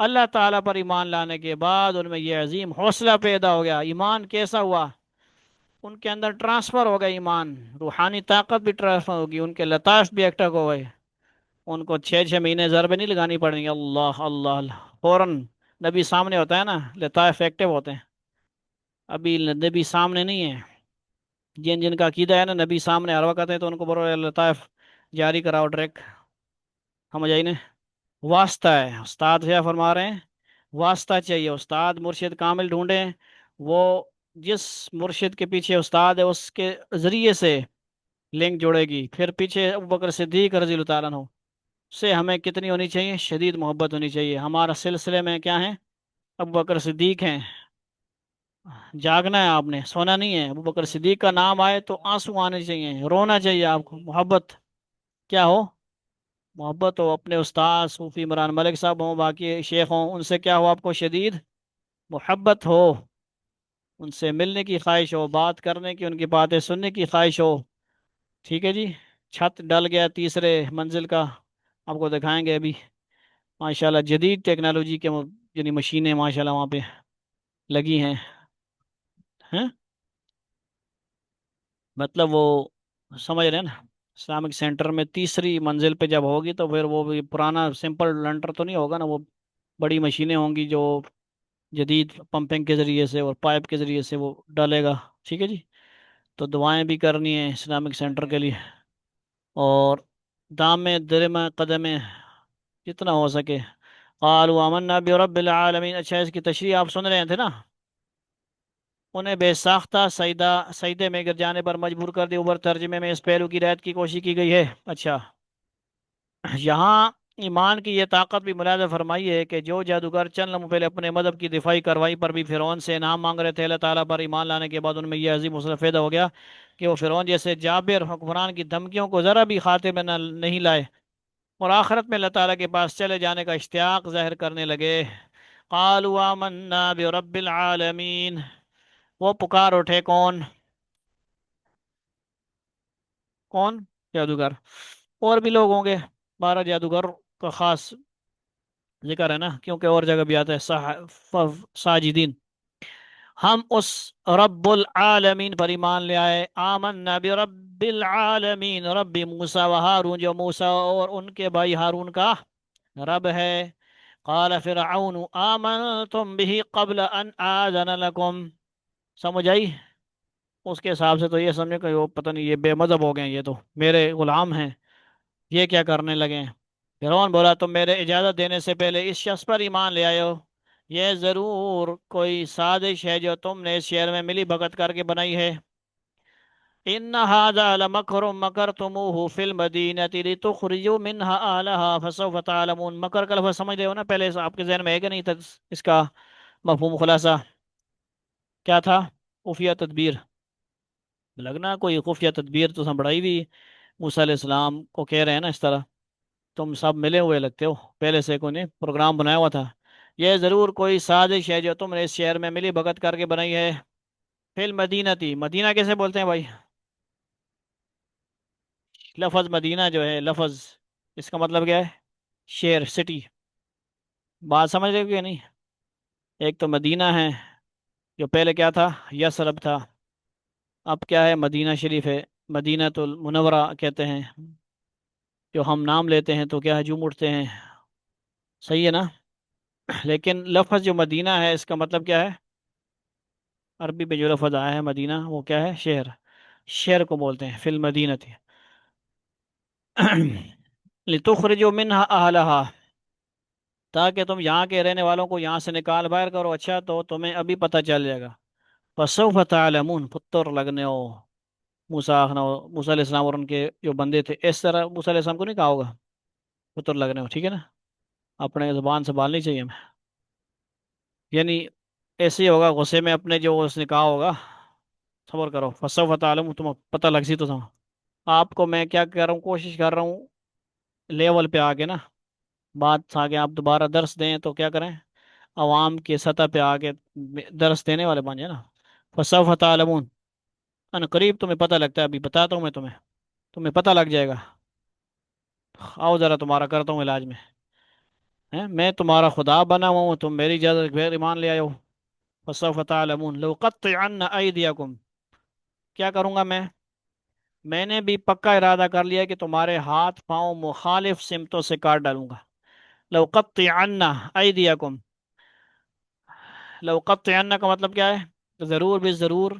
اللہ تعالیٰ پر ایمان لانے کے بعد ان میں یہ عظیم حوصلہ پیدا ہو گیا۔ ایمان کیسا ہوا؟ ان کے اندر ٹرانسفر ہو گیا ایمان، روحانی طاقت بھی ٹرانسفر ہوگی، ان کے لطائف بھی ایکٹیو ہو گئے۔ ان کو 6 6 مہینے ضربیں نہیں لگانی پڑیں گی، اللہ اللہ اللہ، فوراً نبی سامنے ہوتا ہے نا، لطائف ایکٹیو ہوتے ہیں۔ ابھی نبی سامنے نہیں ہے، جن جن کا عقیدہ ہے نا نبی سامنے ہر وقت ہے، تو ان کو بولو لطائف جاری کراؤ ڈائریکٹ، سمجھ آئی نا؟ واسطہ ہے، استاد کیا فرما رہے ہیں؟ واسطہ چاہیے، استاد مرشد کامل ڈھونڈیں، وہ جس مرشد کے پیچھے استاد ہے اس کے ذریعے سے لنک جوڑے گی، پھر پیچھے ابو بکر صدیق رضی اللہ تعالیٰ عنہ سے ہمیں کتنی ہونی چاہیے؟ شدید محبت ہونی چاہیے۔ ہمارا سلسلے میں کیا ہے؟ ابو بکر صدیق ہیں۔ جاگنا ہے آپ نے، سونا نہیں ہے۔ ابو بکر صدیق کا نام آئے تو آنسو آنے چاہیے، رونا چاہیے آپ کو۔ محبت کیا ہو؟ محبت ہو اپنے استاد صوفی عمران ملک صاحب ہوں، باقی شیخ ہوں، ان سے کیا ہو آپ کو؟ شدید محبت ہو، ان سے ملنے کی خواہش ہو، بات کرنے کی، ان کی باتیں سننے کی خواہش ہو۔ ٹھیک ہے جی۔ چھت ڈل گیا تیسرے منزل کا، آپ کو دکھائیں گے ابھی، ماشاءاللہ جدید ٹیکنالوجی کے یعنی مشینیں ماشاءاللہ وہاں پہ لگی ہیں۔ ہیں مطلب وہ سمجھ رہے ہیں نا، اسلامک سینٹر میں تیسری منزل پہ جب ہوگی تو پھر وہ بھی پرانا سمپل لنٹر تو نہیں ہوگا نا، وہ بڑی مشینیں ہوں گی جو جدید پمپنگ کے ذریعے سے اور پائپ کے ذریعے سے وہ ڈالے گا۔ ٹھیک ہے جی۔ تو دعائیں بھی کرنی ہیں اسلامک سینٹر کے لیے، اور دام درم قدم جتنا ہو سکے۔ قالوا آمنا برب العالمین، اچھا اس کی تشریح آپ سن رہے تھے نا؟ انہیں بے ساختہ سجدے میں گر جانے پر مجبور کر دی، اوپر ترجمے میں اس پہلو کی رعایت کی کوشش کی گئی ہے۔ اچھا، یہاں ایمان کی یہ طاقت بھی ملاحظہ فرمائی ہے کہ جو جادوگر چند لمحوں پہلے اپنے مذہب کی دفاعی کارروائی پر بھی فرعون سے انعام مانگ رہے تھے، اللہ تعالیٰ پر ایمان لانے کے بعد ان میں یہ عظیم حوصلہ پیدا ہو گیا کہ وہ فرعون جیسے جابر حکمران کی دھمکیوں کو ذرا بھی خاطر میں نہیں لائے، اور آخرت میں اللہ تعالیٰ کے پاس چلے جانے کا اشتیاق ظاہر کرنے لگے۔ قالوا آمنا برب العالمین، وہ پکار اٹھے، کون؟ کون؟ جادوگر۔ اور بھی لوگ ہوں گے، 12 جادوگر کا خاص ذکر ہے نا، کیونکہ اور جگہ بھی آتا ہے ساجدین۔ ہم اس رب العالمین پر ایمان لے آئے، آمنا برب العالمین، رب موسیٰ و ہارون، جو موسیٰ اور ان کے بھائی ہارون کا رب ہے۔ قال فرعون آمنتم به قبل ان آذن لکم، سمجھ آئی؟ اس کے حساب سے تو یہ سمجھے کہ وہ پتہ نہیں یہ بے مذہب ہو گئے ہیں، یہ تو میرے غلام ہیں، یہ کیا کرنے لگے ہیں؟ فرعون بولا تم میرے اجازت دینے سے پہلے اس شخص پر ایمان لے آئے ہو، یہ ضرور کوئی سازش ہے جو تم نے اس شہر میں ملی بھگت کر کے بنائی ہے۔ ان هذا لمکر مکرتموه فی المدینہ لتخرجوا منها اهلها فسوف تعلمون، مکر کا لفظ سمجھ رہے ہو نا؟ پہلے آپ کے ذہن میں ہے کہ نہیں تھا اس کا مفہوم خلاصہ کیا تھا؟ خفیہ تدبیر، لگنا کوئی خفیہ تدبیر تو پڑھائی بھی موسیٰ علیہ السلام کو کہہ رہے ہیں نا اس طرح، تم سب ملے ہوئے لگتے ہو، پہلے سے کوئی نے پروگرام بنایا ہوا تھا۔ یہ ضرور کوئی سازش ہے جو تم نے اس شہر میں ملی بھگت کر کے بنائی ہے۔ فی المدینہ تھی، مدینہ کیسے بولتے ہیں بھائی؟ لفظ مدینہ جو ہے لفظ، اس کا مطلب کیا ہے؟ شہر، سٹی۔ بات سمجھ رہے ہو کہ نہیں؟ ایک تو مدینہ ہے جو پہلے کیا تھا؟ یثرب تھا، اب کیا ہے؟ مدینہ شریف ہے، مدینہ تو المنورہ کہتے ہیں، جو ہم نام لیتے ہیں تو کیا ہے؟ جھوم اٹھتے ہیں، صحیح ہے نا؟ لیکن لفظ جو مدینہ ہے اس کا مطلب کیا ہے؟ عربی میں جو لفظ آیا ہے مدینہ، وہ کیا ہے؟ شہر، شہر کو بولتے ہیں فی المدینہ تھی۔ لتخرجوا منها اهلها، تاکہ تم یہاں کے رہنے والوں کو یہاں سے نکال باہر کرو۔ اچھا تو تمہیں ابھی پتہ چل جائے گا، فسوف تعلمون، پتر لگنے ہو۔ موسیٰ علیہ السلام اور ان کے جو بندے تھے، اس طرح موسیٰ علیہ السلام کو نہیں کہا ہوگا پتر لگنے ہو، ٹھیک ہے نا؟ اپنے زبان سے بالنی چاہیے ہمیں، یعنی ایسے ہی ہوگا غصے میں اپنے جو اس نے کہا ہوگا، صبر کرو، فسوف تعلمون، تمہیں پتہ لگ سی تو تم۔ آپ کو میں کیا کر رہا ہوں، کوشش کر رہا ہوں لیول پہ آ کے نا، بات آگے آپ دوبارہ درس دیں تو کیا کریں، عوام کی سطح پہ آ کے درس دینے والے بن جائیں نا۔ فسوف تعلمون، ان قریب تمہیں پتہ لگتا ہے، ابھی بتاتا ہوں میں تمہیں، تمہیں پتہ لگ جائے گا۔ آؤ ذرا تمہارا کرتا ہوں علاج میں، ہیں میں تمہارا خدا بنا ہوا ہوں، تم میری اجازت کے بغیر ایمان لے آئے ہو۔ فسوف تعلمون لأقطعن أيديكم، کیا کروں گا میں نے بھی پکا ارادہ کر لیا کہ تمہارے ہاتھ پاؤں مخالف سمتوں سے کاٹ ڈالوں گا۔ لأقطعن أيديكم، لأقطعن کا مطلب کیا ہے؟ ضرور بھی ضرور،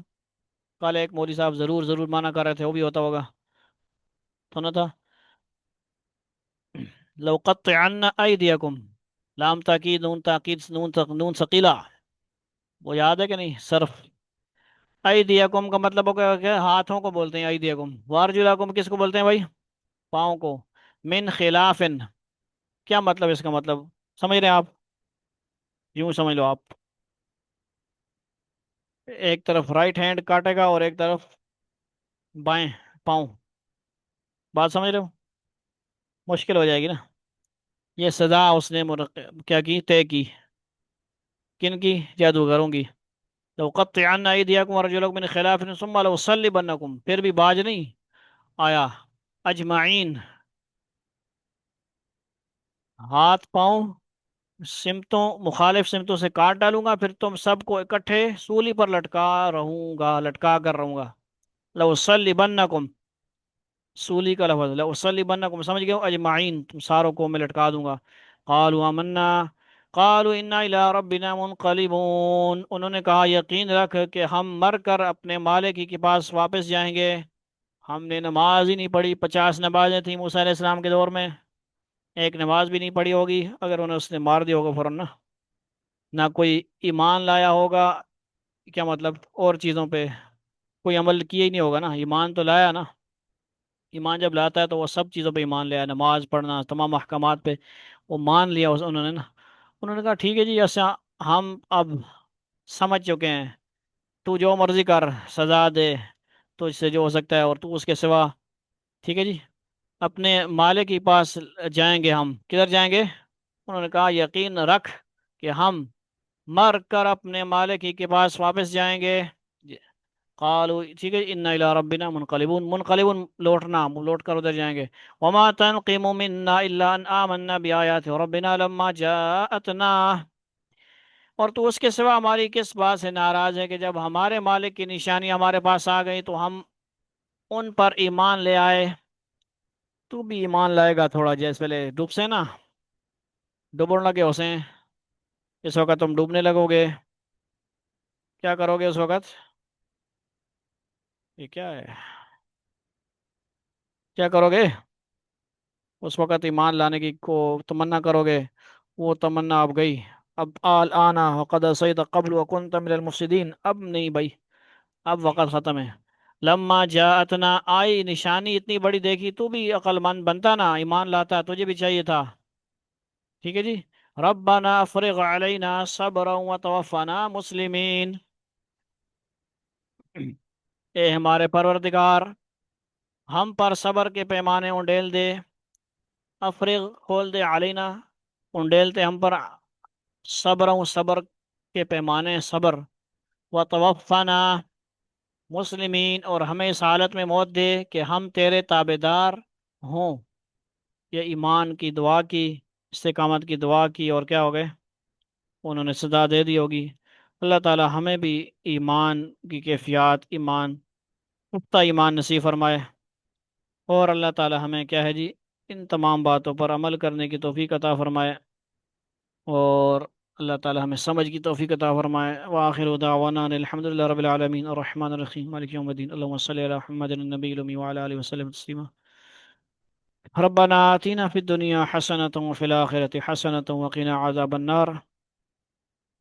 کل ایک مولوی صاحب ضرور ضرور مانا کر رہے تھے، وہ بھی ہوتا ہوگا، سنا تھا؟ لأقطعن أيديكم، لام تاکید، نون تاکید، نون ثقیلہ، وہ یاد ہے کہ نہیں؟ صرف ایدیکم کا مطلب ہو گیا کہ ہاتھوں کو بولتے ہیں ایدیکم، وارجلاکم کس کو بولتے ہیں بھائی؟ پاؤں کو، من خلافن، کیا مطلب اس کا مطلب سمجھ رہے ہیں آپ؟ یوں سمجھ لو آپ، ایک طرف رائٹ ہینڈ کاٹے گا اور ایک طرف بائیں پاؤں، بات سمجھ رہے ہو؟ مشکل ہو جائے گی نا۔ یہ سزا اس نے کیا کی؟ طے کی، کن کی؟ جادوگروں کی۔ لو قطعن ایدیکم ورجلکم من خلاف ثم لأصلبنکم، پھر بھی باز نہیں آیا، اجمعین، ہاتھ پاؤں سمتوں مخالف سمتوں سے کاٹ ڈالوں گا، پھر تم سب کو اکٹھے سولی پر لٹکا رہوں گا، لٹکا کر رہوں گا۔ لأصلبنکم، سولی کا لفظ، لأصلبنکم سمجھ گئے ہو؟ اجمعین، تم ساروں کو میں لٹکا دوں گا۔ قالوا آمنا، قالوا انا الی ربنا منقلبون، انہوں نے کہا یقین رکھ کہ ہم مر کر اپنے مالک ہی کے پاس واپس جائیں گے۔ ہم نے نماز ہی نہیں پڑھی، 50 نمازیں تھیں موسیٰ علیہ السلام کے دور میں، ایک نماز بھی نہیں پڑھی ہوگی اگر انہیں اس نے مار دیا ہوگا فوراً نا، نہ کوئی ایمان لایا ہوگا، کیا مطلب اور چیزوں پہ کوئی عمل کیا ہی نہیں ہوگا نا، ایمان تو لایا نا۔ ایمان جب لاتا ہے تو وہ سب چیزوں پہ ایمان لیا، نماز پڑھنا، تمام احکامات پہ وہ مان لیا انہوں نے نا۔ انہوں نے کہا ٹھیک ہے جی، ایسا ہم اب سمجھ چکے ہیں، تو جو مرضی کر، سزا دے، تو اس سے جو ہو سکتا ہے، اور تو اس کے سوا، ٹھیک ہے جی، اپنے مالک کے پاس جائیں گے۔ ہم کدھر جائیں گے؟ انہوں نے کہا یقین رکھ کہ ہم مر کر اپنے مالک ہی کے پاس واپس جائیں گے۔ قالوا ٹھیک ہے، انا الی ربنا منقلبون، منقلبون لوٹنا، لوٹ کر ادھر جائیں گے۔ وما تنقم منا الا ان آمنا بآیات ربنا لما جاءتنا، اور تو اس کے سوا ہماری کس بات سے ناراض ہے کہ جب ہمارے مالک کی نشانی ہمارے پاس آ گئی تو ہم ان پر ایمان لے آئے۔ تو بھی ایمان لائے گا تھوڑا، جیسے پہلے ڈوب سے نا، ڈوبنے لگے اسے، اس وقت تم ڈوبنے لگو گے، کیا کرو گے اس وقت؟ یہ کیا ہے؟ کیا کرو گے اس وقت؟ ایمان لانے کی کو تمنا کرو گے، وہ تمنا اب گئی۔ اب آنا وقد عصیت قبل وکنت من المفسدین، اب نہیں بھائی، اب وقت ختم ہے۔ لما جاءتنا، آئی نشانی اتنی بڑی دیکھی، تو بھی عقل مند بنتا نا، ایمان لاتا، تجھے بھی چاہیے تھا، ٹھیک ہے جی۔ ربنا افرغ علینا صبرا وتوفنا مسلمین، اے ہمارے پروردگار، ہم پر صبر کے پیمانے انڈیل دے، افرغ کھول دے، علینا انڈیلتے ہم پر، صبر و صبر کے پیمانے صبر، وتوفنا مسلمین، اور ہمیں اس حالت میں موت دے کہ ہم تیرے تابع دار ہوں۔ یہ ایمان کی دعا کی، استقامت کی دعا کی، اور کیا ہو گئے؟ انہوں نے سزا دے دی ہوگی۔ اللہ تعالی ہمیں بھی ایمان کی کیفیات، ایمان، پختہ ایمان نصیب فرمائے، اور اللہ تعالی ہمیں کیا ہے جی، ان تمام باتوں پر عمل کرنے کی توفیق عطا فرمائے، اور اللہ تعالی ہمیں سمجھ کی توفیق عطا فرمائے۔ وآخر دعوانا ان الحمد للہ رب العالمین الرحمن الرحیم مالک یوم الدین اللہم صلی علی محمد النبی الامی وعلی آلہ وسلم تسلیما۔ ربنا آتنا فی الدنیا حسنة وفی الآخرة حسنة وقنا عذاب النار،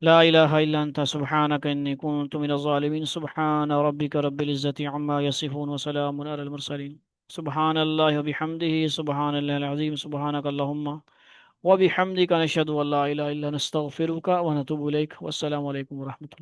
لا الہ الا انت سبحانک انی کنت من الظالمین، سبحان ربک رب العزة عما یصفون وسلام علی المرسلین، سبحان اللہ وبحمدہ، سبحان اللہ العظیم، سبحانک اللہم وبحمدک، نشہد ان لا الہ الا انت، نستغفرک ونتوب الیک، والسلام علیکم ورحمۃ اللہ۔